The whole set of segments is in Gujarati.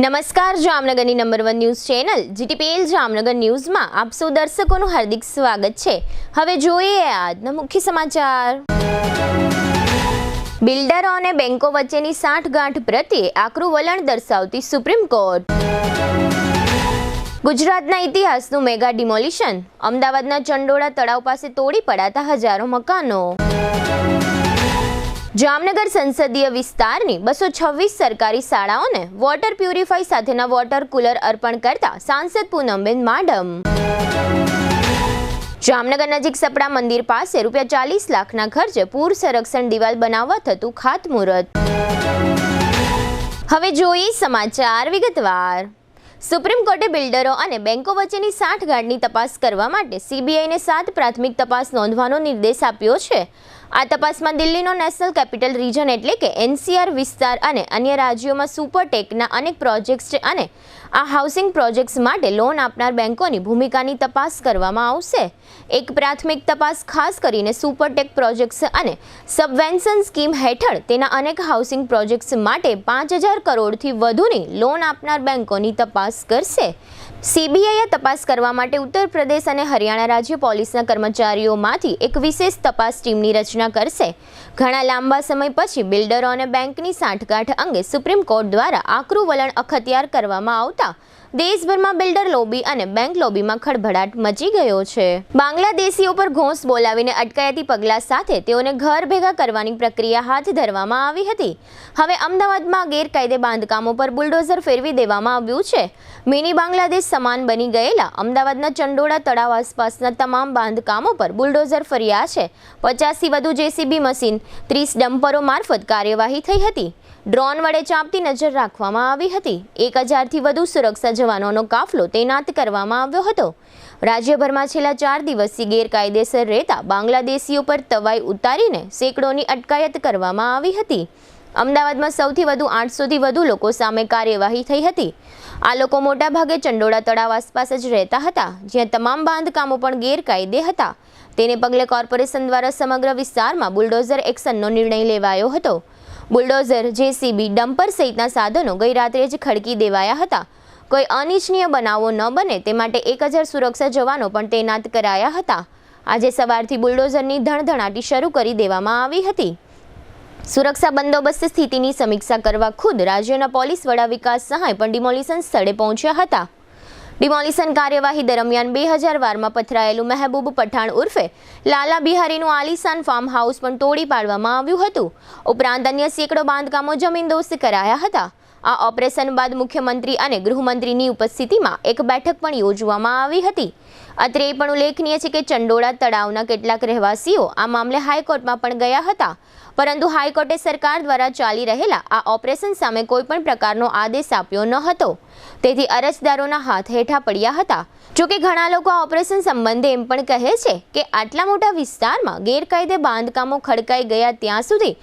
નમસ્કાર, જામનગરની number 1 news channel GTPL Jamnagar ન્યૂઝમાં આપ સૌ દર્શકોનું હાર્દિક સ્વાગત છે। હવે જોઈએ આજના મુખ્ય સમાચાર। બિલ્ડરો અને બેંકો વચ્ચેની સાંઠગાંઠ પ્રત્યે આકરું વલણ દર્શાવતી સુપ્રીમ કોર્ટ। ગુજરાતના ઇતિહાસનું મેગા ડિમોલિશન, અમદાવાદના ચંડોળા તળાવ પાસે તોડી પડાતા હજારો મકાનો। જામનગર સંસદીય વિસ્તારની 226 સરકારી શાળાઓને વોટર પ્યુરિફાય સાથેના વોટર કુલર અર્પણ કરતા સાંસદ પૂનમબેન માડમ। જામનગર નજીક સપડા મંદિર પાસે ₹40 લાખના ખર્ચે પૂર સંરક્ષણ દિવાલ બનાવવા થતું ખાતમુહૂર્ત। હવે જોઈએ સમાચાર વિગતવાર। સુપ્રીમ કોર્ટે બિલ્ડરો અને બેંકો વચ્ચેની સાંઠગાંઠની તપાસ કરવા માટે સીબીઆઈને 7 પ્રાથમિક તપાસ નોંધવાનો નિર્દેશ આપ્યો છે। આ તપાસમાં દિલ્હીનો નેશનલ કેપિટલ રીજન એટલે કે એનસીઆર વિસ્તાર અને અન્ય રાજ્યોમાં સુપરટેકના અનેક પ્રોજેક્ટ્સ અને આ હાઉસિંગ પ્રોજેક્ટ્સ માટે લોન આપનાર બેંકોની ભૂમિકાની તપાસ કરવામાં આવશે। એક પ્રાથમિક તપાસ ખાસ કરીને સુપરટેક પ્રોજેક્ટ્સ અને સબવેન્શન સ્કીમ હેઠળ તેના અનેક હાઉસિંગ પ્રોજેક્ટ્સ માટે 5000 કરોડથી વધુની લોન આપનાર બેંકોની તપાસ કરશે। સીબીઆઈએ તપાસ કરવા માટે ઉત્તર પ્રદેશ અને હરિયાણા રાજ્ય પોલીસના કર્મચારીઓમાંથી એક વિશેષ તપાસ ટીમની રચના કરશે। ઘણા લાંબા સમય પછી બિલ્ડરો અને બેંકની સાંઠગાંઠ અંગે સુપ્રીમ કોર્ટ દ્વારા આકરું વલણ અખત્યાર કરવામાં આવતા દેશભરમાં બિલ્ડર લોબી અને બેંક લોબીમાં ખળભળાટ મચી ગયો છે। બાંગ્લાદેશીઓ પર ઘોંસ બોલાવીને અટકાયતી પગલાં સાથે તેઓને ઘર ભેગા કરવાની પ્રક્રિયા હાથ ધરવામાં આવી હતી। હવે અમદાવાદમાં ગેરકાયદે બાંધકામો પર બુલડોઝર ફેરવી દેવામાં આવ્યું છે। મિની બાંગ્લાદેશ સમાન બની ગયેલા અમદાવાદના ચંડોળા તળાવ આસપાસના તમામ બાંધકામો પર બુલડોઝર ફર્યા છે। 50થી વધુ જેસીબી મશીન, 30 ડમ્પરો મારફત કાર્યવાહી થઈ હતી। ડ્રોન વડે ચાંપતી નજર રાખવામાં આવી હતી। 1000થી વધુ સુરક્ષા જવાનોનો કાફલો તૈનાત કરવામાં આવ્યો હતો। રાજ્યભરમાં છેલ્લા 4 દિવસથી ગેરકાયદેસર રહેતા બાંગ્લાદેશીઓ પર તવાઈ ઉતારીને સેંકડોની અટકાયત કરવામાં આવી હતી। અમદાવાદમાં સૌથી વધુ 800થી વધુ લોકો સામે કાર્યવાહી થઈ હતી। આ લોકો મોટાભાગે ચંડોળા તળાવ આસપાસ જ રહેતા હતા, જ્યાં તમામ બાંધકામો પણ ગેરકાયદે હતા। તેને પગલે કોર્પોરેશન દ્વારા સમગ્ર વિસ્તારમાં બુલડોઝર એક્શનનો નિર્ણય લેવાયો હતો। બુલડોઝર, જેસીબી, ડમ્પર સહિતના સાધનો ગઈ રાત્રે જ ખડકી દેવાયા હતા। કોઈ અનિચ્છનીય બનાવો ન બને તે માટે 1000 સુરક્ષા જવાનો પણ તૈનાત કરાયા હતા। આજે સવારથી બુલડોઝરની ધણધણાટી શરૂ કરી દેવામાં આવી હતી। સુરક્ષા બંદોબસ્ત સ્થિતિની સમીક્ષા કરવા ખુદ રાજ્યના પોલીસ વડા વિકાસ સહાય પણ ડિમોલિશન સ્થળે પહોંચ્યા હતા। ડિમોલિશન કાર્યવાહી દરમિયાન 2012માં પથરાયેલું મહેબૂબ પઠાણ ઉર્ફે લાલા બિહારીનું આલીશાન ફાર્મ હાઉસ પણ તોડી પાડવામાં આવ્યું હતું। ઉપરાંત અન્ય સેંકડો બાંધકામો જમીનદોસ્ત કરાયા હતા। આ ઓપરેશન બાદ મુખ્યમંત્રી અને ગૃહમંત્રીની ઉપસ્થિતિમાં એક બેઠક પણ યોજવામાં આવી હતી। અત્રે એ પણ ઉલ્લેખનીય છે કે ચંડોળા તળાવના કેટલાક રહેવાસીઓ આ મામલે હાઈકોર્ટમાં પણ ગયા હતા, પરંતુ હાઈકોર્ટે સરકાર દ્વારા ચાલી રહેલા આ ઓપરેશન સામે કોઈ પણ પ્રકારનો આદેશ આપ્યો ન હતો, તેથી અરજદારોના હાથ હેઠા પડ્યા હતા। જોકે ઘણા લોકો આ ઓપરેશન સંબંધે એમ પણ કહે છે કે આટલા મોટા વિસ્તારમાં ગેરકાયદે બાંધકામો ખડકાઈ ગયા ત્યાં સુધી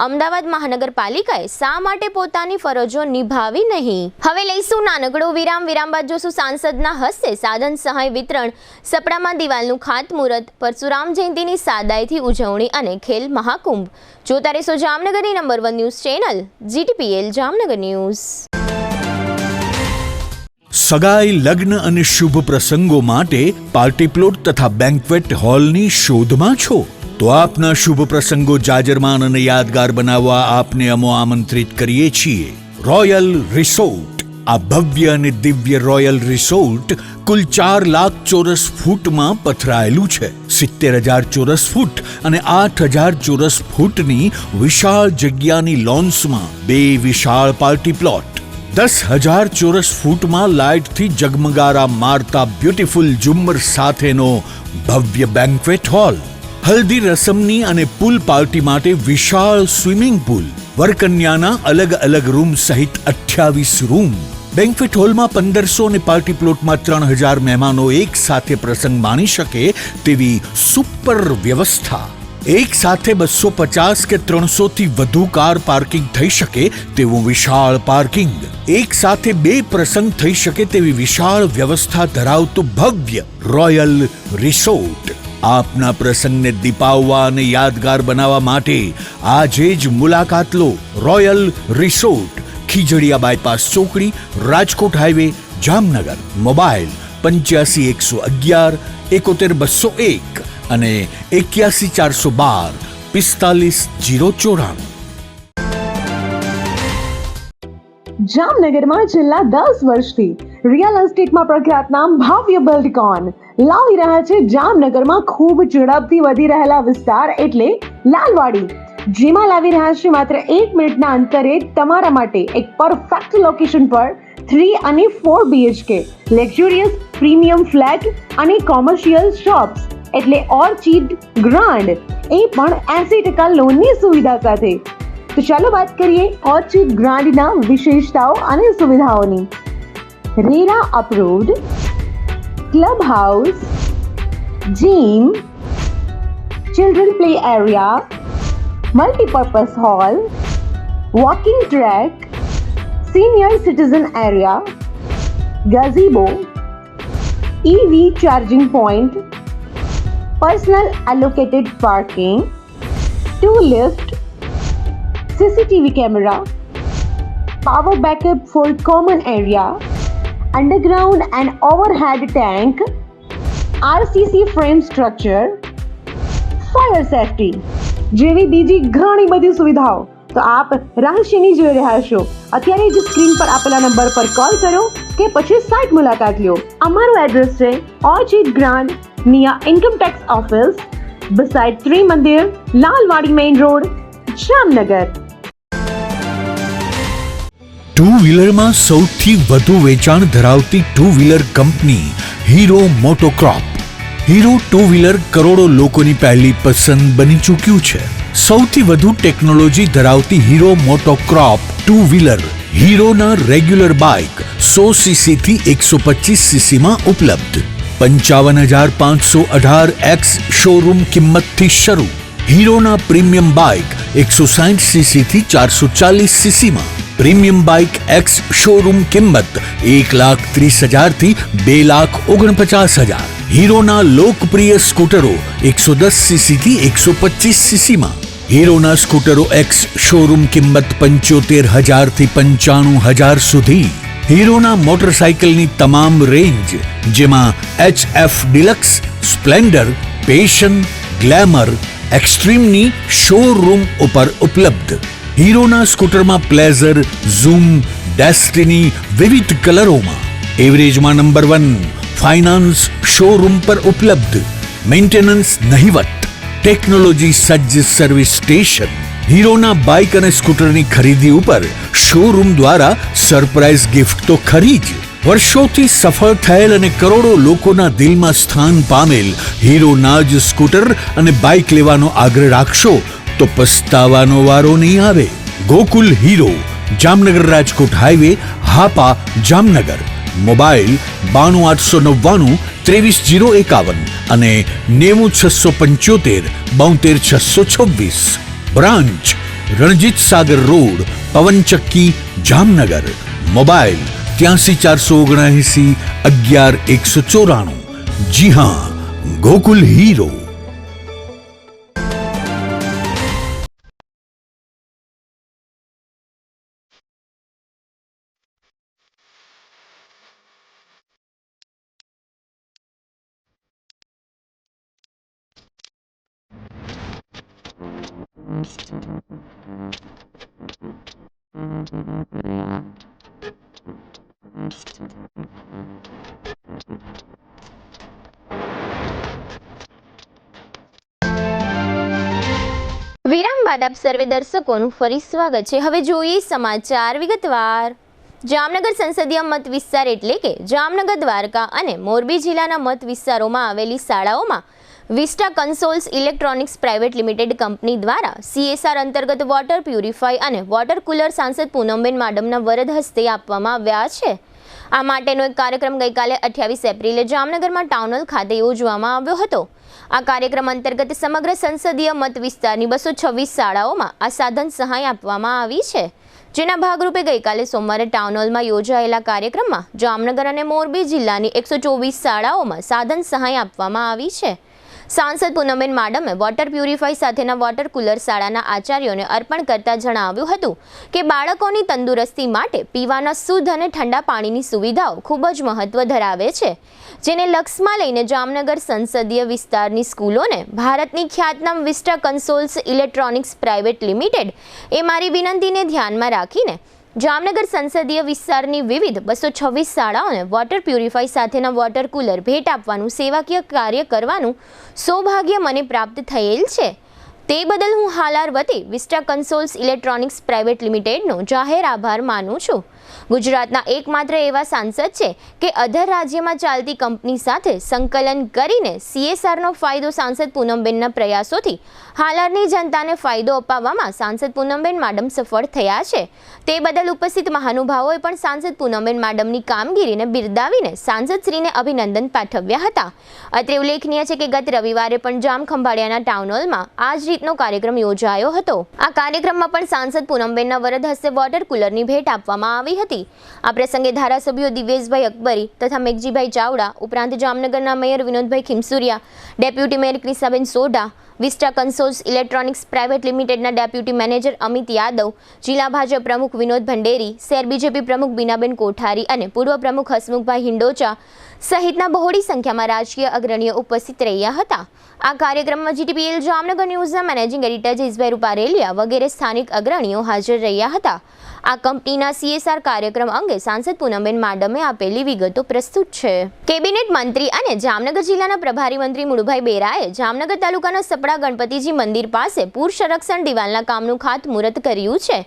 અમદાવાદ મહાનગરપાલિકાએ શા માટે પોતાની ફરજો નિભાવી નહીં। હવે લઈશું નાનકડો વિરામ બાદ જોશું સાંસદના હસ્તે સાધન સહાય વિતરણ, સપડામાં દિવાલનું ખાતમુહૂર્ત, પરશુરામ જયંતિની સાદાઈથી ઉજવણી અને ખેલ મહાકુંભ। જોતા રહેશો જામનગરની number 1 news channel GTPL Jamnagar news. સગાઈ, લગ્ન અને શુભ પ્રસંગો માટે પાર્ટી પ્લોટ તથા બેન્ક્વેટ હોલની શોધમાં છો તો આપના શુભ પ્રસંગો જાજરમાન અને યાદગાર બનાવવા આપને અમો આમંત્રિત કરીએ છીએ। રોયલ રિસોર્ટ, આ ભવ્ય અને દિવ્ય રોયલ રિસોર્ટ કુલ 4 લાખ ચોરસ ફૂટમાં પથરાયેલું છે। 70,000 ચોરસ ફૂટ અને 8,000 ચોરસ ફૂટની વિશાળ જગ્યાની લોન્સમાં 2 વિશાળ પાર્ટી પ્લોટ, 10,000 ચોરસ ફૂટમાં લાઇટથી જગમગારા મારતા બ્યુટીફુલ ઝુમ્મર સાથેનો ભવ્ય બેન્ક્વેટ હોલ, હલ્દી રસમની અને પૂલ પાર્ટી માટે વિશાળ સ્વિમિંગ પૂલ, વરકન્યાના અલગ અલગ રૂમ સહિત 28 રૂમ। બેન્ક્વેટ હોલમાં 1500 અને પાર્ટી પ્લોટમાં 3000 મહેમાનો એક સાથે પ્રસંગ માણી શકે તેવી સુપર વ્યવસ્થા। એક સાથે 250 કે 300થી વધુ કાર પાર્કિંગ થઈ શકે તેવું વિશાળ પાર્કિંગ, એક સાથે 2 પ્રસંગ થઈ શકે તેવી વિશાળ વ્યવસ્થા ધરાવતું ભવ્ય રોયલ રિસોર્ટ। આપના પ્રસંગને દીપાવવા અને યાદગાર બનાવવા માટે આજે જ મુલાકાત લો રોયલ રિસોર્ટ, ખીજડીયા બાયપાસ ચોકડી, રાજકોટ હાઈવે, જામનગર. મોબાઈલ 85 111 71 201 અને 81 412 45 094. જામનગરમાં છેલ્લા 10 વર્ષથી રિયલ એસ્ટેટમાં પ્રખ્યાત નામ ભવ્ય બિલ્ડકોન લાવી રહ્યા છે જામનગરમાં ખૂબ ઝડપથી વધી રહેલા વિસ્તાર એટલે લાલવાડી, જેમાં લાવી રહ્યા છે માત્ર 1 મિનિટના અંતરે તમારા માટે એક પરફેક્ટ લોકેશન પર 3 અને 4 BHK લક્ઝુરિયસ પ્રીમિયમ ફ્લેટ અને કોમર્શિયલ શોપ્સ એટલે ઓર્ચિડ ગ્રાન્ડ, એ પણ 80% લોનની સુવિધા સાથે. તો ચાલો વાત કરીએ ઓર્ચિડ ગ્રાન્ડના વિશેષતાઓ અને સુવિધાઓની. RERA approved, club house, gym, children play area, multipurpose hall, walking track, senior citizen area, gazebo, EV charging point, personal allocated parking, 2 lift, CCTV camera, power backup for common area, underground and overhead tank, RCC frame structure, fire safety જેવી બીજી ઘણી બધી સુવિધાઓ તો આપ રાશિની જોઈ રહ્યા છો. અત્યારે જ સ્ક્રીન પર આપેલા નંબર પર કોલ કરો કે પછી સાઇટ મુલાકાત લો. અમારું એડ્રેસ છે Orchid Grand near income tax office, beside Trimandir, Lalwadi main road, Jamnagar. Two વ્હીલરમાં સૌથી વધુ વેચાણ ધરાવતી two wheeler company Hero MotoCorp. Hero two wheeler કરોડો લોકોની પહેલી પસંદ બની ચૂક્યું છે. સૌથી વધુ ટેકનોલોજી ધરાવતી હીરો મોટોક્રોપ ટુ વ્હીલર હીરોના રેગ્યુલર બાઇક 100cc થી 125cc માં ઉપલબ્ધ. 55,518 શોરૂમ કિંમતથી શરૂ. હીરોના પ્રીમિયમ બાઇક 160cc થી 440cc માં. પ્રીમિયમ બાઇક એક્સ શોરૂમ કિંમત 1,30,000 થી 2,49,000. હીરોના લોકપ્રિય સ્કૂટરો 110cc થી 125cc માં. હીરોના સ્કૂટરો એક્સ શોરૂમ કિંમત 75,000 થી 95,000 સુધી. હીરોના મોટરસાઇકલની તમામ રેન્જ જેમાં HF Deluxe, Splendor, Passion, Glamour, એક્સ્ટ્રીમની શોરૂમ ઉપર ઉપલબ્ધ. હીરોના સ્કૂટરમાં પ્લેઝર, ઝૂમ, ડેસ્ટિની વિવિધ કલરોમાં. એવરેજમાં નંબર 1. ફાઇનાન્સ શોરૂમ પર ઉપલબ્ધ. મેન્ટેનન્સ નહિવત. ટેકનોલોજી સજ્જ સર્વિસ સ્ટેશન. હીરોના બાઇક અને સ્કૂટરની ખરીદી ઉપર શોરૂમ દ્વારા સરપ્રાઇઝ ગિફ્ટ તો ખરી જ. વર્ષોથી સફળ થયેલ અને કરોડો લોકોના દિલમાં સ્થાન પામેલ હીરોના જ સ્કૂટર અને બાઇક લેવાનો આગ્રહ રાખશો તો પસ્તાવાનો વારો નહીં આવે. Gokul hero, Jamnagar Rajkot highway, Hapa, Jamnagar. Mobile 92 899 23 051 અને 90 675 72 626. Branch Ranjit Sagar road, પવનચક્કી, Jamnagar. Mobile 83 479 11 194. જી હા, ગોકુલ હીરો. વિરામ બાદ આપ સર્વે દર્શકોનું ફરી સ્વાગત છે. હવે જોઈએ સમાચાર વિગતવાર. જામનગર સંસદીય મત વિસ્તાર એટલે કે જામનગર, દ્વારકા અને મોરબી જિલ્લાના મત વિસ્તારોમાં આવેલી શાળાઓમાં Vista Consoles Electronics Private Limited company દ્વારા CSR અંતર્ગત વોટર પ્યુરિફાય અને વોટર કુલર સાંસદ પૂનમબેન માડમના વરદ હસ્તે આપવામાં આવ્યા છે. આ માટેનો એક કાર્યક્રમ ગઈકાલે 28 એપ્રિલે જામનગરમાં ટાઉન હોલ ખાતે યોજવામાં આવ્યો હતો. આ કાર્યક્રમ અંતર્ગત સમગ્ર સંસદીય મત વિસ્તારની 226 શાળાઓમાં આ સાધન સહાય આપવામાં આવી છે. જેના ભાગરૂપે ગઈકાલે સોમવારે ટાઉન હોલમાં યોજાયેલા કાર્યક્રમમાં જામનગર અને મોરબી જિલ્લાની 124 શાળાઓમાં સાધન સહાય આપવામાં આવી છે. સાંસદ પૂનમબેન માડમે વોટર પ્યુરિફાઈ સાથેના વોટર કુલર શાળાના આચાર્યોને અર્પણ કરતા જણાવ્યું હતું કે બાળકોની તંદુરસ્તી માટે પીવાના શુદ્ધ અને ઠંડા પાણીની સુવિધાઓ ખૂબ જ મહત્વ ધરાવે છે, જેને લક્ષમાં લઈને જામનગર સંસદીય વિસ્તારની સ્કૂલોને ભારતની ખ્યાતનામ vista Consoles Electronics Private limited એ મારી વિનંતીને ધ્યાનમાં રાખીને જામનગર સંસદીય વિસ્તારની વિવિધ 226 શાળાઓને વોટર પ્યુરિફાઈ સાથેના વોટર કુલર ભેટ આપવાનું સેવાકીય કાર્ય કરવાનું સૌભાગ્ય મને પ્રાપ્ત થયેલ છે. તે બદલ હું હાલાર વતી વિસ્ટા કન્સોલ્સ ઇલેક્ટ્રોનિક્સ પ્રાઇવેટ લિમિટેડનો જાહેર આભાર માનું છું. ગુજરાતના એકમાત્ર એવા સાંસદ છે કે અધર રાજ્યમાં ચાલતી કંપની સાથે સંકલન કરીને CSRનો ફાયદો સાંસદ પૂનમબેનના પ્રયાસોથી હાલારની જનતાને ફાયદો અપાવવામાં સાંસદ પૂનમબેન માડમ સફળ થયા છે. તે બદલ ઉપસ્થિત મહાનુભાવોએ પણ સાંસદ પૂનમબેન માડમની કામગીરીને બિરદાવીને સાંસદશ્રીને અભિનંદન પાઠવ્યા હતા. અત્રે ઉલ્લેખનીય છે કે ગત રવિવારે પણ જામખંભાળિયાના ટાઉન હોલમાં આ જ રીતનો કાર્યક્રમ યોજાયો હતો. આ કાર્યક્રમમાં પણ સાંસદ પૂનમબેનના વરદ હસ્તે વોટર કુલરની ભેટ આપવામાં આવી હતી. આ પ્રસંગે ધારાસભ્યો દિવેશભાઈ અકબરી તથા મેઘજીભાઈ ચાવડા ઉપરાંત જામનગરના mayor Vinodbhai Khimsuriya, deputy mayor Krisaben Sodha, Vista Consoles Electronics Private લિમિટેડના ડેપ્યુટી મેનેજર અમિત યાદવ, જિલ્લા ભાજપ પ્રમુખ વિનોદ ભંડેરી, શહેર બીજેપી પ્રમુખ બીનાબેન કોઠારી અને પૂર્વ પ્રમુખ હસમુખભાઈ હિંડોચા સહિતના બહોળી સંખ્યામાં રાજકીય અગ્રણીઓ ઉપસ્થિત રહ્યા હતા. આ કાર્યક્રમમાં GTPL જામનગર ન્યૂઝના મેનેજિંગ એડિટર જયેશભાઈ રૂપારેલિયા વગેરે સ્થાનિક અગ્રણીઓ હાજર રહ્યા હતા. આ કંપનીના CSR કાર્યક્રમ અંગે સાંસદ પૂનમબેન માડમે આપેલી વિગતો પ્રસ્તુત છે. કેબિનેટ મંત્રી અને જામનગર જિલ્લાના પ્રભારી મંત્રી મુળુભાઈ બેરાએ જામનગર તાલુકાના સપડા ગણપતિજી મંદિર પાસે પૂર સંરક્ષણ દિવાલના કામનું ખાતમુહૂર્ત કર્યું છે.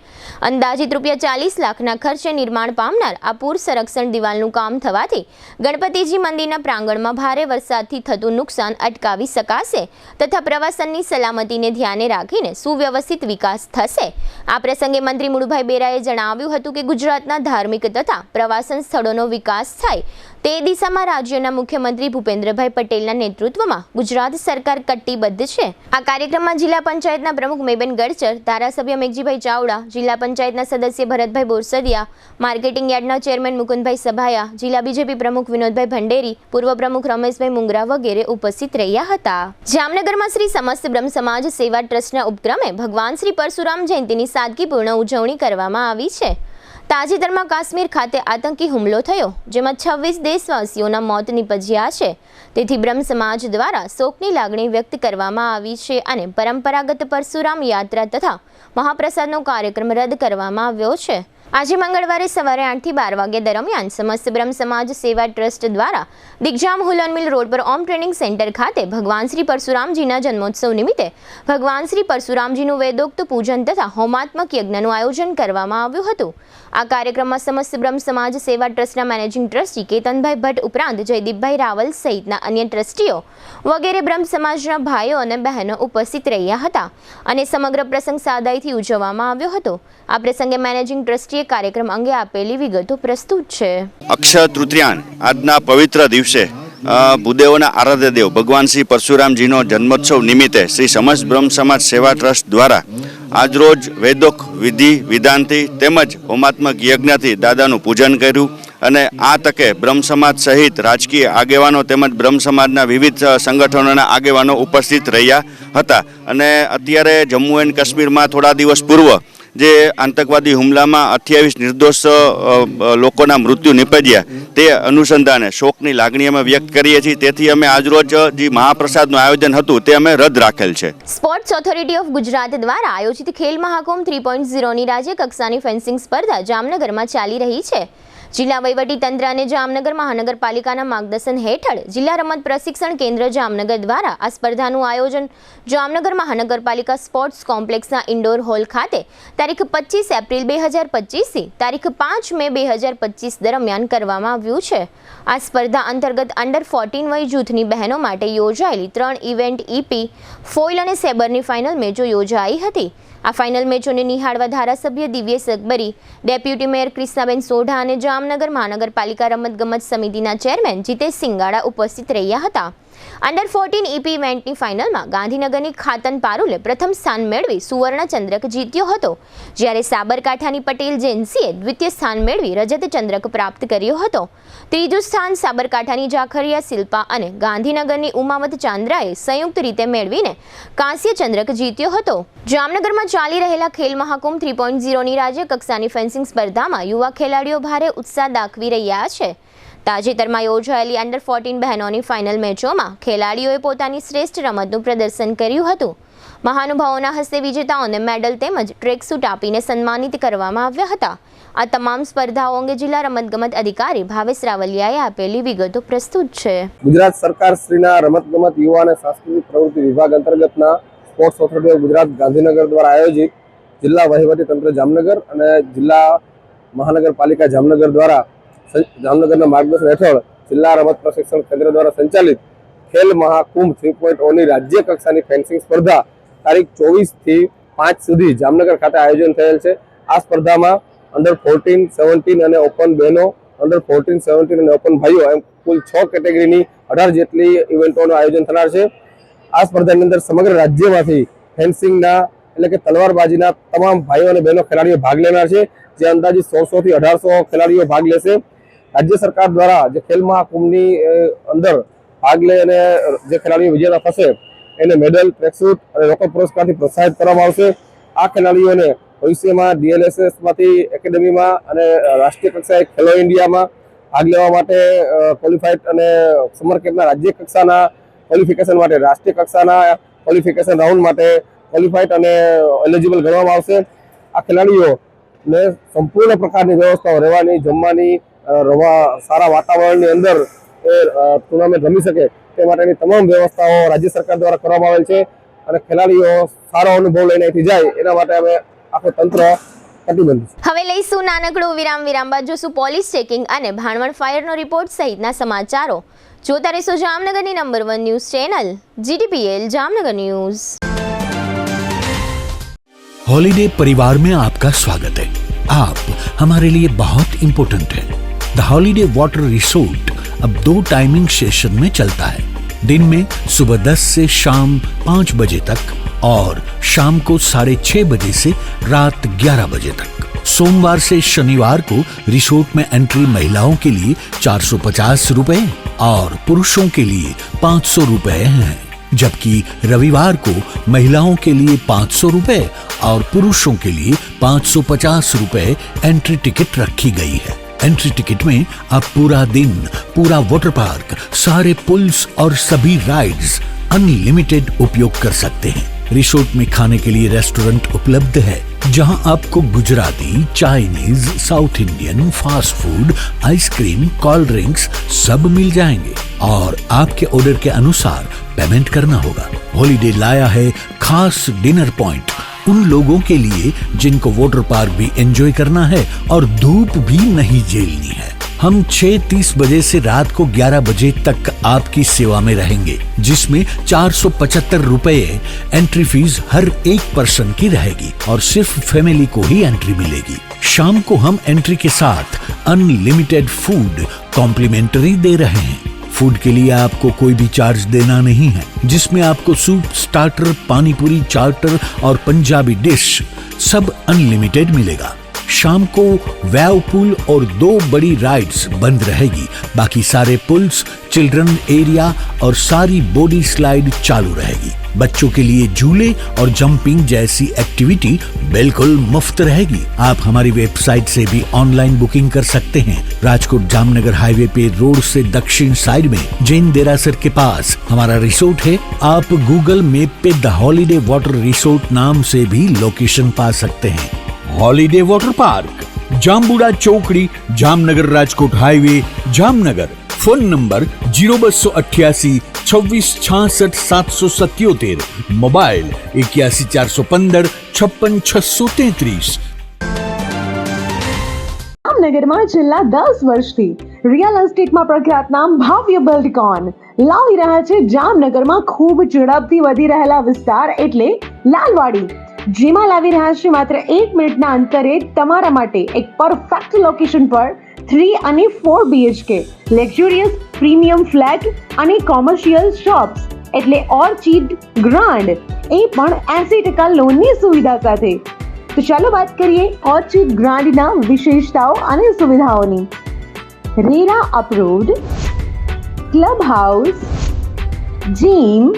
અંદાજિત ₹40 લાખના ખર્ચે નિર્માણ પામનાર આ પૂર સંરક્ષણ દિવાલનું કામ થવાથી ગણપતિજી મંદિરના પ્રાંગણમાં ભારે વરસાદથી થતું નુકસાન અટકાવી શકાશે તથા પ્રવાસનની સલામતીને ધ્યાને રાખીને સુવ્યવસ્થિત વિકાસ થશે. આ પ્રસંગે મંત્રી મુળુભાઈ બેરાએ જણાવ્યું હતું કે ગુજરાતના ધાર્મિક તથા પ્રવાસન સ્થળોનો વિકાસ થાય તે દિશામાં રાજ્યના મુખ્યમંત્રી ભૂપેન્દ્રભાઈ પટેલના નેતૃત્વમાં ગુજરાત સરકાર કટિબદ્ધ છે. આ કાર્યક્રમમાં જિલ્લા પંચાયતના પ્રમુખ મેબેન ગડચર, ધારાસભ્ય મેઘજીભાઈ ચાવડા, જિલ્લા પંચાયતના સદસ્ય ભરતભાઈ બોરસદિયા, માર્કેટિંગ યાર્ડના ચેરમેન મુકુંદભાઈ સભાયા, જિલ્લા બીજેપી પ્રમુખ વિનોદભાઈ ભંડેરી, પૂર્વ પ્રમુખ રમેશભાઈ મુંગરા વગેરે ઉપસ્થિત રહ્યા હતા. જામનગરમાં શ્રી સમસ્ત બ્રહ્મ સમાજ સેવા ટ્રસ્ટના ઉપક્રમે ભગવાન શ્રી પરશુરામ જયંતિની સાદગીપૂર્ણ ઉજવણી કરવામાં આવી છે. તાજેતરમાં કાશ્મીર ખાતે આતંકી હુમલો થયો, જેમાં 26 દેશવાસીઓના મોત નીપજ્યા છે. તેથી બ્રહ્મ સમાજ દ્વારા શોકની લાગણી વ્યક્ત કરવામાં આવી છે અને પરંપરાગત પરશુરામ યાત્રા તથા મહાપ્રસાદનો કાર્યક્રમ રદ કરવામાં આવ્યો છે. આજે મંગળવારે સવારે 8 થી 12 વાગ્યા દરમિયાન સમસ્ત બ્રહ્મ સમાજ સેવા ટ્રસ્ટ દ્વારા દિગ્જામ હુલન મિલ રોડ પર ઓમ ટ્રેનિંગ સેન્ટર ખાતે ભગવાન શ્રી પરશુરામજીના જન્મોત્સવ નિમિત્તે ભગવાન શ્રી પરશુરામજીનું વેદોક્ત પૂજન તથા હોમાત્મક યજ્ઞનું આયોજન કરવામાં આવ્યું હતું. આ કાર્યક્રમમાં સમસ્ત બ્રહ્મ સમાજ સેવા ટ્રસ્ટના મેનેજિંગ ટ્રસ્ટી કેતનભાઈ ભટ્ટ ઉપરાંત જયદીપભાઈ રાવલ સહિતના અન્ય ટ્રસ્ટીઓ વગેરે બ્રહ્મ સમાજના ભાઈઓ અને બહેનો ઉપસ્થિત રહ્યા હતા અને સમગ્ર પ્રસંગ સાદાઈથી ઉજવવામાં આવ્યો હતો. આ પ્રસંગે મેનેજિંગ ટ્રસ્ટીએ કાર્યક્રમ અંગે આપેલી વિગતો પ્રસ્તુત છે. અક્ષય તૃતીયાન આજના પવિત્ર દિવસે ભૂદેવોના આરાધ્ય દેવ ભગવાન શ્રી પરશુરામજીનો જન્મોત્સવ નિમિત્તે શ્રી સમસ્ત બ્રહ્મ સમાજ સેવા ટ્રસ્ટ દ્વારા આજરોજ વેદોક વિધિ વિધાનથી તેમજ હોમાત્મક યજ્ઞથી દાદાનું પૂજન કર્યું અને આ તકે બ્રહ્મ સમાજ સહિત રાજકીય આગેવાનો તેમજ બ્રહ્મ સમાજના વિવિધ સંગઠનોના આગેવાનો ઉપસ્થિત રહ્યા હતા. અને અત્યારે જમ્મુ એન્ડ કાશ્મીરમાં થોડા દિવસ પૂર્વ જે આતંકવાદી હુમલામાં 28 નિર્દોષ લોકોના મૃત્યુ નિપજ્યા તે અનુસંધાને શોકની લાગણી અમે વ્યક્ત કરીએ છીએ. તેથી અમે આજરોજ જે મહાપ્રસાદનું આયોજન હતું તે અમે રદ રાખેલ છે. સ્પોર્ટ્સ ઓથોરિટી ઓફ ગુજરાત દ્વારા આયોજિત ખેલ મહાકુંભ 3.0ની રાજ્ય કક્ષાની ફેન્સિંગ સ્પર્ધા જામનગરમાં ચાલી રહી છે. જિલ્લા વહીવટી તંત્ર અને જામનગર મહાનગરપાલિકાના માર્ગદર્શન હેઠળ જિલ્લા રમત પ્રશિક્ષણ કેન્દ્ર જામનગર દ્વારા આ સ્પર્ધાનું આયોજન જામનગર મહાનગરપાલિકા સ્પોર્ટ્સ કોમ્પ્લેક્સના ઇન્ડોર હોલ ખાતે તારીખ 25 એપ્રિલ 2025 થી તારીખ 5 મે 2025 દરમિયાન કરવામાં આવ્યું છે. આ સ્પર્ધા અંતર્ગત અંડર 14 વય જૂથની બહેનો માટે યોજાયેલી 3 ઇવેન્ટ EP, ફોઇલ અને સેબરની ફાઇનલ મેચો યોજાઈ હતી. આ ફાઇનલ મેચોને નિહાળવા ધારાસભ્ય દિવ્યેશ અકબરી, ડેપ્યુટી મેયર ક્રિષ્નાબેન સોઢા અને જામનગર મહાનગરપાલિકા રમતગમત સમિતિના ચેરમેન જીતેશ સિંગાડા ઉપસ્થિત રહ્યા હતા. અંડર 14 EP ઇવેન્ટની ફાઇનલમાં ગાંધીનગરની ખાતન પારુલે પ્રથમ સ્થાન મેળવી સુવર્ણ ચંદ્રક જીત્યો હતો, જ્યારે સાબરકાંઠાની પટેલ જેન્સીએ દ્વિતીય સ્થાન મેળવી રજત ચંદ્રક પ્રાપ્ત કર્યો હતો. ત્રીજું સ્થાન સાબરકાંઠાની જાખરિયા શિલ્પા અને ગાંધીનગરની ઉમાવત ચાંદ્રાએ સંયુક્ત રીતે મેળવીને કાંસ્ય ચંદ્રક જીત્યો હતો. જામનગરમાં ચાલી રહેલા ખેલ મહાકુંભ 3.0ની રાજ્ય કક્ષાની ફેન્સિંગ સ્પર્ધામાં યુવા ખેલાડીઓ ભારે ઉત્સાહ દાખવી રહ્યા છે. તાજેતરમાં યોજાયેલી અંડર 14 બહેનોની ફાઇનલ મેચોમાં ખેલાડીઓએ પોતાની શ્રેષ્ઠ રમતનું પ્રદર્શન કર્યું હતું. મહાનુભાવોના હસ્તે વિજેતાઓને મેડલ તેમજ ટ્રેકસૂટ આપીને સન્માનિત કરવામાં આવ્યા હતા. આ તમામ સ્પર્ધાઓ અંગે જિલ્લા રમતગમત અધિકારી ભાવેશ રાવલિયાએ આપેલી વિગતો પ્રસ્તુત છે. ગુજરાત સરકાર શ્રીના રમતગમત યુવા અને સાંસ્કૃતિક પ્રવૃત્તિ વિભાગ અંતર્ગતના sports authority of Gujarat Gandhinagar દ્વારા આયોજિત જિલ્લા વહીવટી તંત્ર જામનગર અને જિલ્લા મહાનગરપાલિકા જામનગર દ્વારા જામનગરના માર્ગદર્શન હેઠળ જિલ્લા રમત પ્રશિક્ષણ કેન્દ્ર દ્વારા સંચાલિત ખેલ મહાકુંભ 3.0ની રાજ્ય કક્ષાની ફેન્સિંગ સ્પર્ધા તારીખ 24 થી 5 સુધી જામનગર ખાતે આયોજન થયેલ છે. આ સ્પર્ધામાં અંડર 14, 17 અને ઓપન બહેનો, અંડર 14, 17 અને ઓપન ભાઈઓ એમ કુલ 6 કેટેગરીની 18 જેટલી ઇવેન્ટોનું આયોજન થનાર છે. આ સ્પર્ધાની અંદર સમગ્ર રાજ્યમાંથી ફેન્સિંગના એટલે કે તલવારબાજીના તમામ ભાઈઓ અને બહેનો ખેલાડીઓ ભાગ લેનાર છે, જે અંદાજિત 100 થી 1800 ખેલાડીઓ ભાગ લેશે. રાજ્ય સરકાર દ્વારા જે ખેલ મહાકુંભની અંદર ભાગ લઈ અને જે ખેલાડીઓ વિજેતા થશે એને મેડલ, ટ્રેકસૂટ અને રોકડ પુરસ્કારથી પ્રોત્સાહિત કરવામાં આવશે. આ ખેલાડીઓને ભવિષ્યમાં DLSS-માંથી એકેડેમીમાં અને રાષ્ટ્રીય કક્ષાએ ખેલો ઇન્ડિયામાં ભાગ લેવા માટે ક્વોલિફાઈડ અને સમર કેમ્પના રાજ્ય કક્ષાના ક્વોલિફિકેશન માટે, રાષ્ટ્રીય કક્ષાના ક્વોલિફિકેશન રાઉન્ડ માટે ક્વોલિફાઈડ અને એલિજિબલ ગણવામાં આવશે. આ ખેલાડીઓને સંપૂર્ણ પ્રકારની વ્યવસ્થાઓ, રહેવાની, જમવાની, સારા વાતાવરણની અંદર એ ટુર્નામેન્ટ રમી શકે તે માટેની તમામ વ્યવસ્થાઓ રાજ્ય સરકાર દ્વારા કરવામાં આવેલ છે અને ખેલાડીઓ સારો અનુભવ લઈને અહીંથી જાય એના માટે અમે આખું તંત્ર કટિબદ્ધ છે. હવે લઈશું નાનકડો વિરામ બાદ જોશું પોલીસ ચેકિંગ અને ભાણવડ ફાયરનો રિપોર્ટ સહિતના સમાચારો. જોતા રહેશો જામનગરની number 1 news channel GTPL Jamnagar news. Holiday परिवार में आपका स्वागत है. आप हमारे लिए बहुत इम्पोर्टेंट है. द हॉलीडे वाटर रिसोर्ट अब 2 टाइमिंग सेशन में चलता है. दिन में सुबह 10 से शाम 5 बजे तक और शाम को 6:30 बजे से रात 11 बजे तक. सोमवार से शनिवार को रिसोर्ट में एंट्री महिलाओं के लिए 450 रुपए और पुरुषों के लिए 500 रुपए हैं, जबकि रविवार को महिलाओं के लिए 500 रुपए और पुरुषों के लिए 550 रुपए एंट्री टिकट रखी गई है. एंट्री टिकट में आप पूरा दिन, पूरा वाटर पार्क, सारे पुल्स और सभी राइड्स अनलिमिटेड उपयोग कर सकते हैं. रिसोर्ट में खाने के लिए रेस्टोरेंट उपलब्ध है, जहां आपको Gujarati, Chinese, south Indian, fast food, ice cream, cold drinks सब मिल जाएंगे और आपके ऑर्डर के अनुसार पेमेंट करना होगा. हॉलीडे लाया है खास डिनर पॉइंट उन लोगों के लिए जिनको वाटर पार्क भी एंजॉय करना है और धूप भी नहीं झेलनी है. हम 6:30 बजे से रात को 11 बजे तक आपकी सेवा में रहेंगे, जिसमें 475 रुपए एंट्री फीस हर एक पर्सन की रहेगी और सिर्फ फैमिली को ही एंट्री मिलेगी. शाम को हम एंट्री के साथ अनलिमिटेड फूड कॉम्प्लीमेंट्री दे रहे हैं. फूड के लिए आपको कोई भी चार्ज देना नहीं है, जिसमें आपको सूप, स्टार्टर, पानी पूरी, चार्टर और पंजाबी डिश सब अनलिमिटेड मिलेगा. शाम को वेव पूल और 2 बड़ी राइड्स बंद रहेगी. बाकी सारे पुल्स, चिल्ड्रन एरिया और सारी बॉडी स्लाइड चालू रहेगी. बच्चों के लिए झूले और जंपिंग जैसी एक्टिविटी बिल्कुल मुफ्त रहेगी. आप हमारी वेबसाइट से भी ऑनलाइन बुकिंग कर सकते हैं. राजकोट जामनगर हाईवे पे रोड से दक्षिण साइड में जैन देरासर के पास हमारा रिसोर्ट है. आप गूगल मैप पे द हॉलीडे वाटर रिसोर्ट नाम से भी लोकेशन पा सकते हैं. हॉलीडे वाटर पार्क, जामबुड़ा चौकड़ी, Jamnagar Rajkot highway, Jamnagar. Phone number 0288 26 66 777, mobile 81 415 56 633. જામનગરમાં છેલ્લા 10 વર્ષથી રિયલ એસ્ટેટમાં પ્રખ્યાત નામ ભાવ્ય બિલ્ડકોન લાવી રહ્યા છે જામનગરમાં ખૂબ ઝડપથી વધી રહેલા વિસ્તાર એટલે લાલવાડી, જેમાં લાવી રહ્યા છે માત્ર 1 મિનિટના અંતરે તમારા માટે એક પરફેક્ટ લોકેશન પર 3 અને 4 BHK લક્ઝુરિયસ પ્રીમિયમ ફ્લેટ અને કોમર્શિયલ શોપ્સ એટલે ઓર્ચિડ ગ્રાન્ડ એ પણ 80% લોનની સુવિધા સાથે. તો ચાલો વાત કરીએ ઓર્ચિડ ગ્રાન્ડના વિશેષતાઓ અને સુવિધાઓની. RERA approved, club house, gym,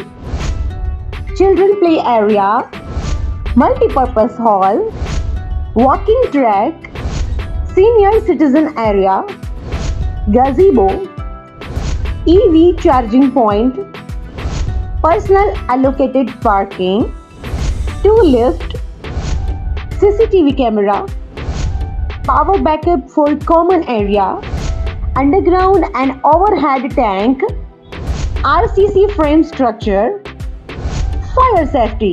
children play area, multipurpose hall, walking track, senior citizen area, gazebo, EV charging point, personal allocated parking, 2 lift, CCTV camera, power backup for common area, underground and overhead tank, RCC frame structure, fire safety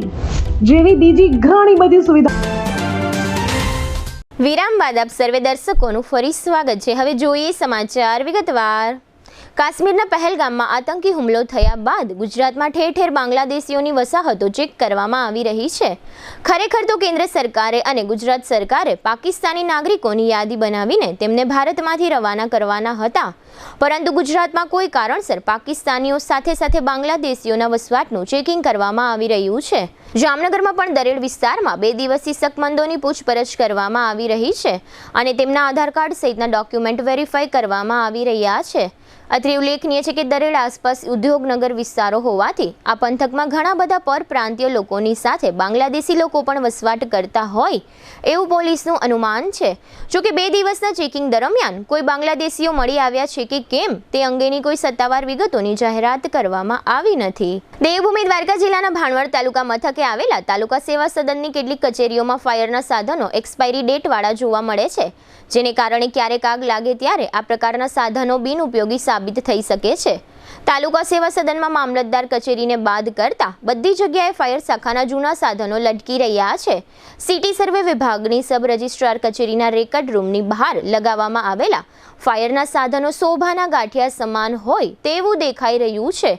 જેવી બીજી ઘણી બધી સુવિધા. વિરામ બાદ આપ સર્વે દર્શકોનું ફરી સ્વાગત છે. હવે જોઈએ સમાચાર વિગતવાર. કાશ્મીરના પહેલગામમાં આતંકી હુમલો થયા બાદ ગુજરાતમાં ઠેર ઠેર બાંગ્લાદેશીઓની વસાહતો ચેક કરવામાં આવી રહી છે. ખરેખર તો કેન્દ્ર સરકારે અને ગુજરાત સરકારે પાકિસ્તાની નાગરિકોની યાદી બનાવીને તેમને ભારતમાંથી રવાના કરવાના હતા, પરંતુ ગુજરાતમાં કોઈ કારણસર પાકિસ્તાનીઓ સાથે સાથે બાંગ્લાદેશીઓના વસવાટનું ચેકિંગ કરવામાં આવી રહ્યું છે. જામનગરમાં પણ દરેડ વિસ્તારમાં 2 દિવસથી શકમંદોની પૂછપરછ કરવામાં આવી રહી છે અને તેમના આધાર કાર્ડ સહિતના ડોક્યુમેન્ટ વેરીફાઈ કરવામાં આવી રહ્યા છે. અત્રે ઉલ્લેખનીય છે કે દરેડ આસપાસ ઉદ્યોગનગર વિસ્તારો હોવાથી આ પંથકમાં ઘણા બધા પરપ્રાંતીય લોકોની સાથે બાંગ્લાદેશી લોકો પણ વસવાટ કરતા હોય એવું પોલીસનું અનુમાન છે. જોકે 2 દિવસના ચેકિંગ દરમિયાન કોઈ બાંગ્લાદેશીઓ મળી આવ્યા છે કે કેમ તે અંગેની કોઈ સત્તાવાર વિગતોની જાહેરાત કરવામાં આવી નથી. દેવભૂમિ દ્વારકા જિલ્લાના ભાણવડ તાલુકા મથકે આવેલા તાલુકા સેવા સદનની કેટલીક કચેરીઓમાં ફાયરના સાધનો એક્સપાયરી ડેટવાળા જોવા મળે છે, જેને કારણે ક્યારેક આગ લાગે ત્યારે આ પ્રકારના સાધનો બિનઉપયોગી સાબિત થઈ શકે છે. તાલુકા સેવા સદનમાં મામલતદાર કચેરીને બાદ કરતા બધી જગ્યાએ ફાયર શાખાના જૂના સાધનો લટકી રહ્યા છે. સિટી સર્વે વિભાગની સબ રજિસ્ટ્રાર કચેરીના રેકર્ડ રૂમની બહાર લગાવવામાં આવેલા ફાયરના સાધનો શોભાના ગાંઠિયા સમાન હોય તેવું દેખાઈ રહ્યું છે.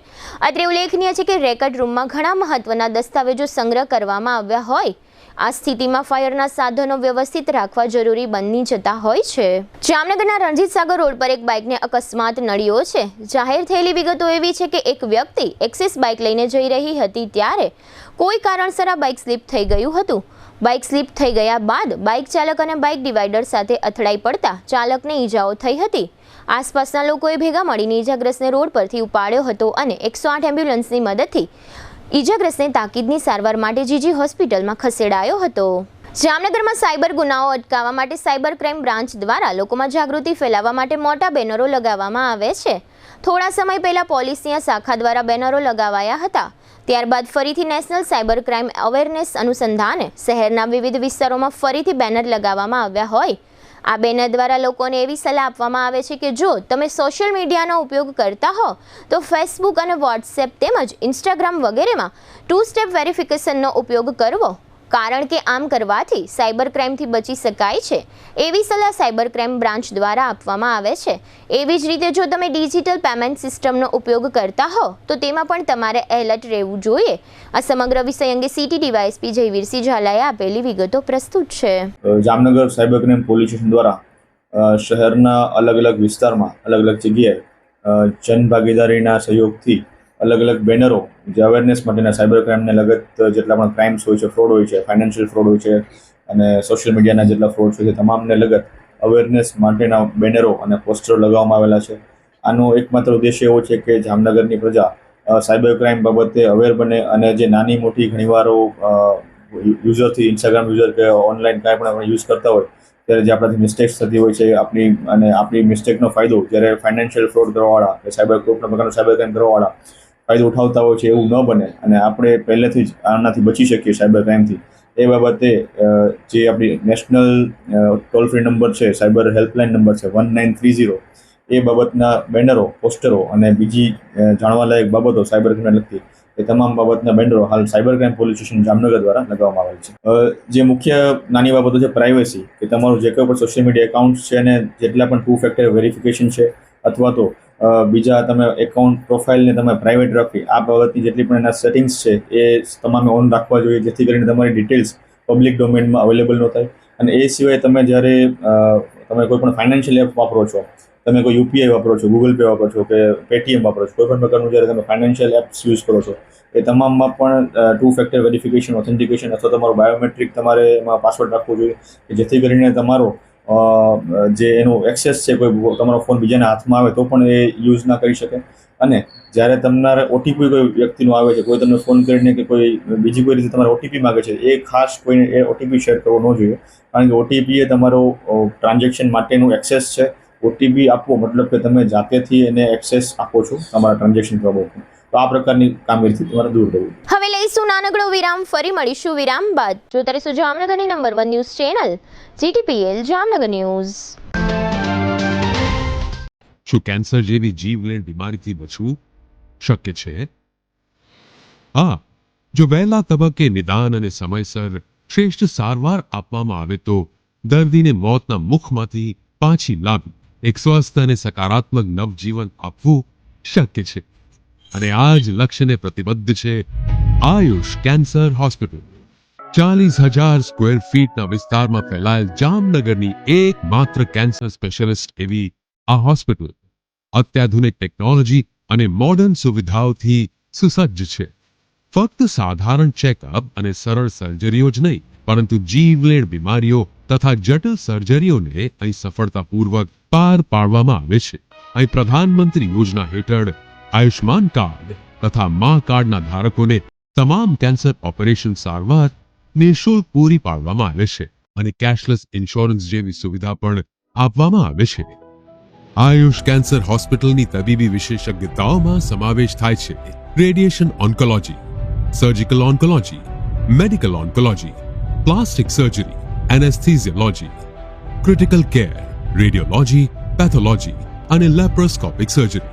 અત્રે ઉલ્લેખનીય છે કે રેકર્ડ રૂમમાં ઘણા મહત્વના દસ્તાવેજો સંગ્રહ કરવામાં આવ્યા હોય. આ સ્થિતિમાં ફાયરના સાધનો વ્યવસ્થિત રાખવા જરૂરી બની જતા હોય છે. જામનગરના રણજીત સાગર રોડ પર એક બાઇકને અકસ્માત નડ્યો છે. જાહેર થયેલી વિગતો એવી છે કે એક વ્યક્તિ એક્સિસ બાઇક લઈને જઈ રહી હતી ત્યારે કોઈ કારણસર આ બાઇક સ્લીપ થઈ ગયું હતું. બાઇક સ્લીપ થઈ ગયા બાદ બાઇક ચાલક અને બાઇક ડિવાઈડર સાથે અથડાઈ પડતા ચાલકને ઈજાઓ થઈ હતી. આસપાસના લોકોએ ભેગા મળીને ઈજાગ્રસ્તને રોડ પરથી ઉપાડ્યો હતો અને 108 એમ્બ્યુલન્સની મદદથી ઈજાગ્રસ્તને તાકીદની સારવાર માટે જીજી હોસ્પિટલમાં ખસેડાયો હતો. જામનગરમાં સાયબર ગુનાઓ અટકાવવા માટે સાયબર ક્રાઇમ બ્રાન્ચ દ્વારા લોકોમાં જાગૃતિ ફેલાવવા માટે મોટા બેનરો લગાવવામાં આવે છે. થોડા સમય પહેલા પોલીસની આ શાખા દ્વારા બેનરો લગાવાયા હતા. ત્યારબાદ ફરીથી નેશનલ સાયબર ક્રાઇમ અવેરનેસ અનુસંધાને શહેરના વિવિધ વિસ્તારોમાં ફરીથી બેનર લગાવવામાં આવ્યા હોય. આ બેનર દ્વારા લોકોને એવી સલાહ આપવામાં આવે છે કે જો તમે સોશિયલ મીડિયાનો ઉપયોગ કરતા હો તો ફેસબુક અને વોટ્સએપ તેમજ ઇન્સ્ટાગ્રામ વગેરેમાં 2 સ્ટેપ વેરિફિકેશનનો ઉપયોગ કરવો, કારણ કે આમ કરવાથી સાયબર ક્રાઇમથી બચી શકાય છે એવી સલાહ સાયબર ક્રાઇમ બ્રાન્ચ દ્વારા આપવામાં આવે છે. એવી જ રીતે જો તમે ડિજિટલ પેમેન્ટ સિસ્ટમનો ઉપયોગ કરતા હો તો તેમાં પણ તમારે એલર્ટ રહેવું જોઈએ. આ સમગ્ર વિષય અંગે સિટી ડીવાયએસપી જયવીરસિંહ ઝાલાએ આપેલી વિગતો પ્રસ્તુત છે. Jamnagar cyber crime police station દ્વારા શહેરના અલગ અલગ વિસ્તારમાં અલગ અલગ જગ્યાએ જનભાગીદારીના સહયોગથી અલગ અલગ બેનરો જે અવેરનેસ માટેના સાયબર ક્રાઇમને લગત જેટલા પણ ક્રાઇમ્સ હોય છે, ફ્રોડ હોય છે, ફાઇનાન્શિયલ ફ્રોડ હોય છે અને સોશિયલ મીડિયાના જેટલા ફ્રોડ છે તમામને લગત અવેરનેસ માટેના બેનરો અને પોસ્ટરો લગાવવામાં આવેલા છે. આનો એકમાત્ર ઉદ્દેશ્ય એવો છે કે જામનગરની પ્રજા સાયબર ક્રાઇમ બાબતે અવેર બને અને જે નાની મોટી ઘણીવારો યુઝરથી ઇન્સ્ટાગ્રામ યુઝર કે ઓનલાઈન કાંઈ પણ આપણે યુઝ કરતા હોય ત્યારે જે આપણાથી મિસ્ટેક્સ થતી હોય છે આપણી મિસ્ટેકનો ફાયદો જ્યારે ફાઇનાન્શિયલ ફ્રોડ કરવાવાળા કે સાયબર કોઈપણ પ્રકારનો સાયબર ક્રાઇમ કરવાવાળા ફાયદો ઉઠાવતા હોય છે એવું ન બને અને આપણે પહેલેથી જ આનાથી બચી શકીએ સાયબર ક્રાઇમથી. એ બાબતે જે આપણી નેશનલ ટોલ ફ્રી નંબર છે, સાયબર હેલ્પલાઇન નંબર છે 1930, એ બાબતના બેનરો, પોસ્ટરો અને બીજી જાણવાલાયક બાબતો સાયબર ક્રાઇમને લગતી એ તમામ બાબતના બેનરો હાલ cyber crime police station Jamnagar દ્વારા લગાવવામાં આવેલ છે. જે મુખ્ય નાની બાબતો છે પ્રાઇવસી, કે તમારું જે કોઈ પણ સોશિયલ મીડિયા એકાઉન્ટ છે અને જેટલા પણ 2 ફેક્ટર વેરિફિકેશન છે અથવા તો બીજા તમે એકાઉન્ટ પ્રોફાઇલને તમે પ્રાઇવેટ રાખવી, આ બાબતની જેટલી પણ એના સેટિંગ્સ છે એ તમામે ઓન રાખવા જોઈએ જેથી કરીને તમારી ડિટેલ્સ પબ્લિક ડોમેનમાં અવેલેબલ ન થાય. અને એ સિવાય તમે જ્યારે તમે કોઈ પણ ફાઇનાન્શિયલ એપ વાપરો છો તમે કોઈ યુપીઆઈ વાપરો છો, ગૂગલ પે વાપરો છો કે પેટીએમ વાપરો છો, કોઈ પણ પ્રકારનું જ્યારે તમે ફાઇનાન્શિયલ એપ્સ યુઝ કરો છો એ તમામમાં પણ 2 ફેક્ટર વેરિફિકેશન, ઓથેન્ટિકેશન અથવા તમારો બાયોમેટ્રિક તમારે એમાં પાસવર્ડ રાખવો જોઈએ કે જેથી કરીને તમારો જે એનું એક્સેસ છે, કોઈ તમારો ફોન બીજાના હાથમાં આવે તો પણ એ યુઝ ના કરી શકે. અને જ્યારે તમારે ઓટીપી કોઈ વ્યક્તિનો આવે છે, કોઈ તમને ફોન કરીને કે કોઈ બીજી કોઈ રીતે તમારે ઓટીપી માગે છે, એ ખાસ કોઈને એ ઓટીપી શેર કરવો ન જોઈએ, કારણ કે ઓટીપી એ તમારો ટ્રાન્ઝેક્શન માટેનું એક્સેસ છે. ઓટીપી આપવો મતલબ કે તમે જાતેથી એને એક્સેસ આપો છો તમારા ટ્રાન્ઝેક્શન બાબતનું. તો આ પ્રકારની કામગીરીથી તમારે દૂર રહેવું. હવે લઈશું નાનકડો વિરામ, ફરી મળીશું વિરામ બાદ. જોતા રહેશો જામનગરની number 1 news channel GTPL Jamnagar news. શું કેન્સર જેવી જીવલેણ બીમારીથી બચવું શક્ય છે? હા, જો વહેલા તબક્કે નિદાન અને સમયસર શ્રેષ્ઠ સારવાર આપવામાં આવે તો દર્દીને મોતના મુખમાંથી પાછી લાવી એક સ્વસ્થ અને સકારાત્મક નવજીવન આપવું શક્ય છે. અને આ જ લક્ષ્યને પ્રતિબદ્ધ છે આયુષ કેન્સર હોસ્પિટલ. 40,000 સ્ક્વેર ફીટના વિસ્તારમાં ફેલાયેલ જામનગરની એકમાત્ર કેન્સર સ્પેશિયાલિસ્ટ એવી આ હોસ્પિટલ અત્યાધુનિક ટેકનોલોજી અને મોડર્ન સુવિધાઓથી સુસજ્જ છે. ફક્ત સાધારણ ચેકઅપ અને સરળ સર્જરીઓ જ નહીં, પરંતુ જીવલેણ બીમારીઓ તથા જટિલ સર્જરીઓને અહીં સફળતાપૂર્વક પાર પાડવામાં આવે છે. અહીં પ્રધાનમંત્રી યોજના હેઠળ આયુષ્માન કાર્ડ તથા મા કાર્ડના ધારકોને તમામ કેન્સર ઓપરેશન સારવાર નિઃશુલ્ક પૂરી પાડવામાં આવે છે અને કેશલેસ ઇન્સ્યોરન્સ જેવી સુવિધા પણ આપવામાં આવે છે. આયુષ કેન્સર હોસ્પિટલની તબીબી વિશેષજ્ઞતાઓમાં સમાવેશ થાય છે radiation oncology, surgical oncology, medical oncology, plastic surgery, anaesthesiology, critical care, radiology, pathology અને લેપ્રોસ્કોપિક સર્જરી.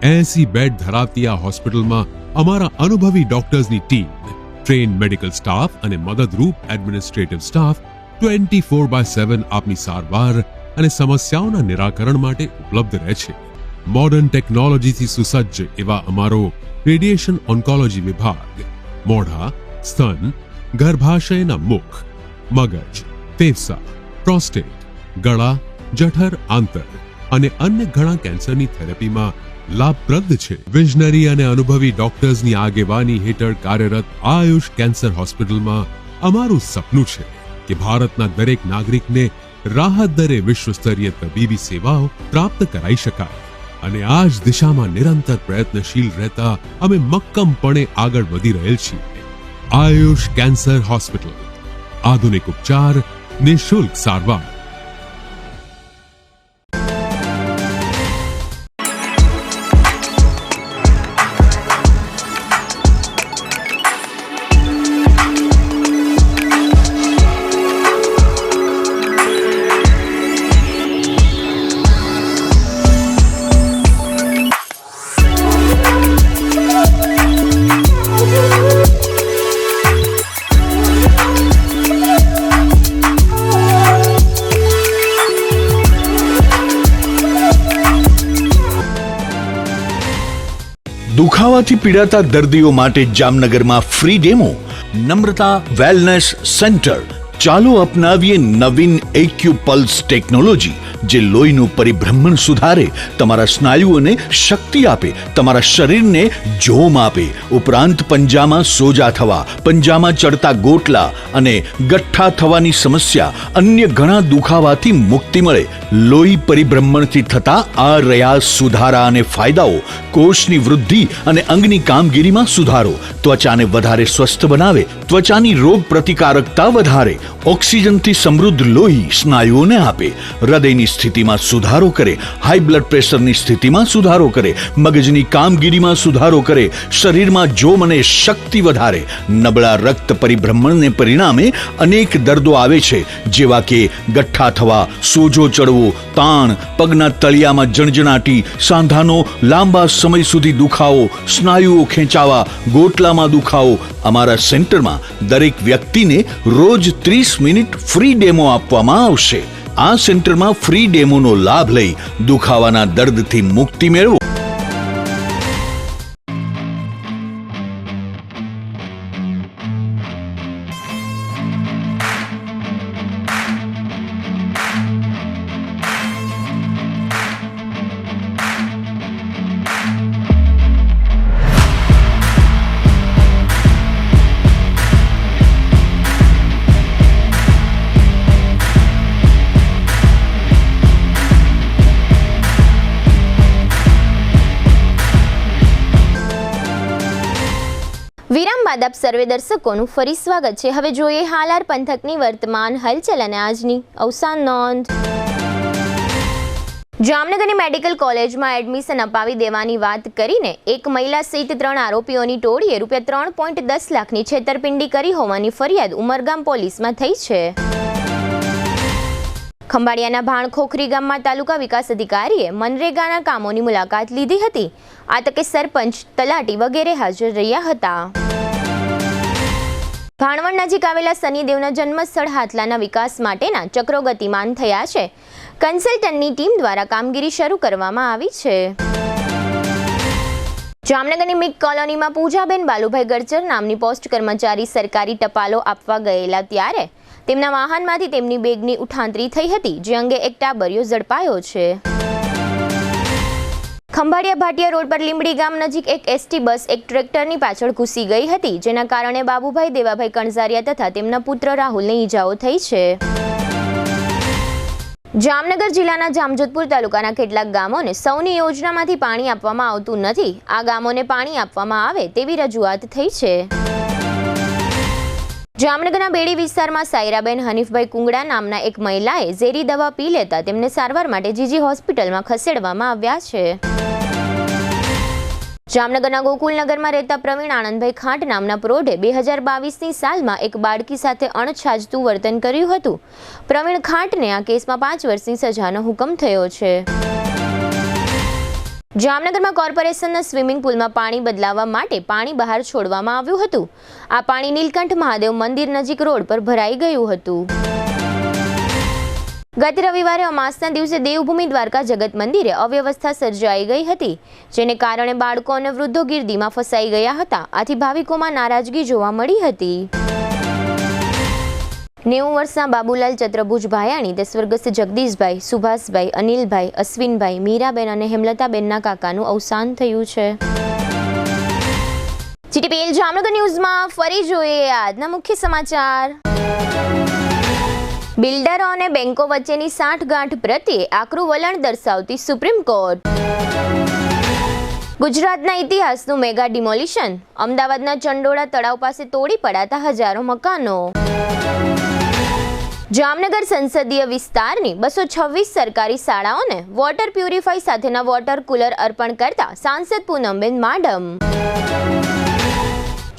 80 બેડ ધરાવતી આ હોસ્પિટલમાં અમારા અનુભવી ડોક્ટર્સની ટીમ, ટ્રેન મેડિકલ સ્ટાફ અને મદદરૂપ એડમિનિસ્ટ્રેટિવ સ્ટાફ 24/7 આપની સારવાર અને સમસ્યાઓના નિરાકરણ માટે ઉપલબ્ધ રહે છે. મોડર્ન ટેકનોલોજીથી સુસજ્જ એવા અમારો રેડિયેશન ઓન્કોલોજી વિભાગ મોઢા, સ્તન, ગર્ભાશયના મુખ, મગજ, ફેફસા, પ્રોસ્ટેટ, ગળા, જઠર, આંતર અને અન્ય ઘણા કેન્સરની થેરેપીમાં લાભપ્રદ છે. વિઝનરી અને અનુભવી ડોક્ટર્સની આગેવાની હેઠળ કાર્યરત આયુષ કેન્સર હોસ્પિટલમાં અમારું સપનું છે કે ભારતના દરેક નાગરિકને રાહત દરે વિશ્વસ્તરીય તબીબી સેવાઓ પ્રાપ્ત કરાઈ શકાય. અને આ જ દિશામાં નિરંતર પ્રયત્નશીલ રહેતા અમે મક્કમપણે આગળ વધી રહેલ છીએ. આયુષ કેન્સર હોસ્પિટલ, આધુનિક ઉપચાર, નિઃશુલ્ક સારવાર. દુખાવાથી પીડાતા દર્દીઓ માટે જામનગરમાં ફ્રી ડેમો. નમ્રતા વેલનેસ સેન્ટર. ચાલો અપનાવીએ નવીન એક્યુપલ્સ ટેકનોલોજી, જે લોહીનું પરિભ્રમણ સુધારે, તમારા સ્નાયુઓને શક્તિ આપે, તમારા શરીરને જોમ આપે. ઉપરાંત પંજામાં સોજા થવા, પંજામાં ચડતા ગોટલા અને ગઠ્ઠા થવાની સમસ્યા, અન્ય ઘણા દુખાવાથી મુક્તિ મળે. લોહી પરિભ્રમણથી થતા આ રહ્યા સુધારા અને ફાયદાઓ. કોષની વૃદ્ધિ અને અંગની કામગીરીમાં સુધારો, ત્વચાને વધારે સ્વસ્થ બનાવે, ત્વચાની રોગ પ્રતિકારકતા વધારે, ઓક્સિજનથી સમૃદ્ધ લોહી સ્નાયુઓને આપે, હૃદયની સ્થિતિમાં સુધારો કરે, હાઈ બ્લડ પ્રેશરની સ્થિતિમાં સુધારો કરે, મગજની કામગીરીમાં સુધારો કરે, શરીરમાં જોમ અને શક્તિ વધારે. નબળા રક્ત પરિભ્રમણને પરિણામે અનેક દર્દો આવે છે, જેવા કે ગઠ્ઠા થવા, સોજો ચડવો, તાણ, પગના તળિયામાં જણજણાટી, સાંધાનો લાંબા સમય સુધી દુખાવો, સ્નાયુઓ ખેંચાવા, ગોટલામાં દુખાવો. અમારા સેન્ટરમાં દરેક વ્યક્તિને રોજ 30 મિનિટ ફ્રી ડેમો આપવામાં આવશે. આ સેન્ટરમાં ફ્રી ડેમોનો લાભ લઈ દુખાવાના દર્દથી મુક્તિ મેળવો. વિરામ બાદ આપ સર્વે દર્શકોનું ફરી સ્વાગત છે. હવે જોઈએ હાલાર પંથકની વર્તમાન હલચલ અને આજની અવસાન નોંધ. જામનગરની મેડિકલ કોલેજમાં એડમિશન અપાવી દેવાની વાત કરીને એક મહિલા સહિત 3 આરોપીઓની ટોળીએ ₹3.10 લાખની છેતરપિંડી કરી હોવાની ફરિયાદ ઉમરગામ પોલીસમાં થઈ છે. ખંભાળિયાના ભાણખોખરી ગામમાં તાલુકા વિકાસ અધિકારીએ મનરેગાના કામોની મુલાકાત લીધી હતી. આ તકે સરપંચ, તલાટી વગેરે હાજર રહ્યા હતા. ભાણવડ નજીક આવેલા શનિદેવના જન્મસ્થળ હાથલાના વિકાસ માટેના ચક્રો ગતિમાન થયા છે. કન્સલ્ટન્ટની ટીમ દ્વારા કામગીરી શરૂ કરવામાં આવી છે. જામનગરની મિક કોલોનીમાં પૂજાબેન બાલુભાઈ ગરચર નામની પોસ્ટ કર્મચારી સરકારી ટપાલો આપવા ગયેલા ત્યારે તેમના વાહનમાંથી તેમની બેગની ઉઠાંતરી થઈ હતી, જે અંગે એક ટાબરિયો ઝડપાયો છે. ખંભાળિયા ભાટિયા રોડ પર લીંબડી ગામ નજીક એક એસટી બસ એક ટ્રેક્ટરની પાછળ ઘૂસી ગઈ હતી, જેના કારણે બાબુભાઈ દેવાભાઈ કણઝારિયા તથા તેમના પુત્ર રાહુલને ઈજાઓ થઈ છે. જામનગર જિલ્લાના જામજોધપુર તાલુકાના કેટલાક ગામોને સૌની યોજનામાંથી પાણી આપવામાં આવતું નથી. આ ગામોને પાણી આપવામાં આવે તેવી રજૂઆત થઈ છે. જામનગરના બેડી વિસ્તારમાં સાયરાબેન હનીફભાઈ કુંગડા નામના એક મહિલાએ ઝેરી દવા પી લેતા તેમને સારવાર માટે જીજી હોસ્પિટલમાં ખસેડવામાં આવ્યા છે. જામનગરના ગોકુલનગરમાં રહેતા પ્રવીણ આનંદભાઈ ખાંટ નામના પ્રૌઢે 2022ની સાલમાં એક બાળકી સાથે અણછાજતું વર્તન કર્યું હતું. પ્રવીણ ખાંટને આ કેસમાં 5 વર્ષની સજાનો હુકમ થયો છે. જામનગરમાં કોર્પોરેશનના સ્વિમિંગ પુલમાં પાણી બદલાવવા માટે પાણી બહાર છોડવામાં આવ્યું હતું. આ પાણી નીલકંઠ મહાદેવ મંદિર નજીક રોડ પર ભરાઈ ગયું હતું. ગત રવિવારે અમાસના દિવસે દેવભૂમિ દ્વારકા જગત મંદિરે અવ્યવસ્થા સર્જાઈ ગઈ હતી, જેને કારણે બાળકો અને વૃદ્ધો ગીર્દીમાં ફસાઈ ગયા હતા. આથી ભાવિકોમાં નારાજગી જોવા મળી હતી. 90 વર્ષના બાબુલાલ ચત્રભુજ ભાયાણી તે સ્વર્ગસ્થ જગદીશભાઈ, સુભાષભાઈ, અનિલભાઈ, અશ્વિનભાઈ, મીરાબેન અને હેમલતાબેનના કાકાનું અવસાન થયું છે. જીટીપીએલ જામનગર ન્યૂઝમાં ફરી જોઈએ આજના મુખ્ય સમાચાર. બિલ્ડરો અને બેંકો વચ્ચેની સાંઠગાંઠ પ્રત્યે આકરું વલણ દર્શાવતી સુપ્રીમ કોર્ટ. ગુજરાતના ઇતિહાસનું મેગા ડિમોલિશન. અમદાવાદના ચંડોળા તળાવ પાસે તોડી પડાતા હજારો મકાનો. જામનગર સંસદીય વિસ્તારની 226 સરકારી શાળાઓને વોટર પ્યુરિફાય સાથેના વોટર કુલર અર્પણ કરતા સાંસદ પૂનમબેન માડમ.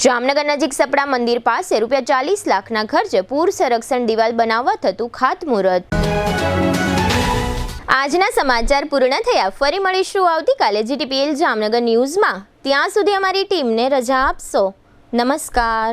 જામનગર નજીક સપડા મંદિર પાસે ₹40 લાખના ખર્ચે પૂર સંરક્ષણ દિવાલ બનાવવા થતું ખાતમુહૂર્ત. આજના સમાચાર પૂર્ણ થયા. ફરી મળીશું આવતીકાલે જીટીપીએલ જામનગર ન્યૂઝમાં. ત્યાં સુધી અમારી ટીમને રજા આપશો. નમસ્કાર.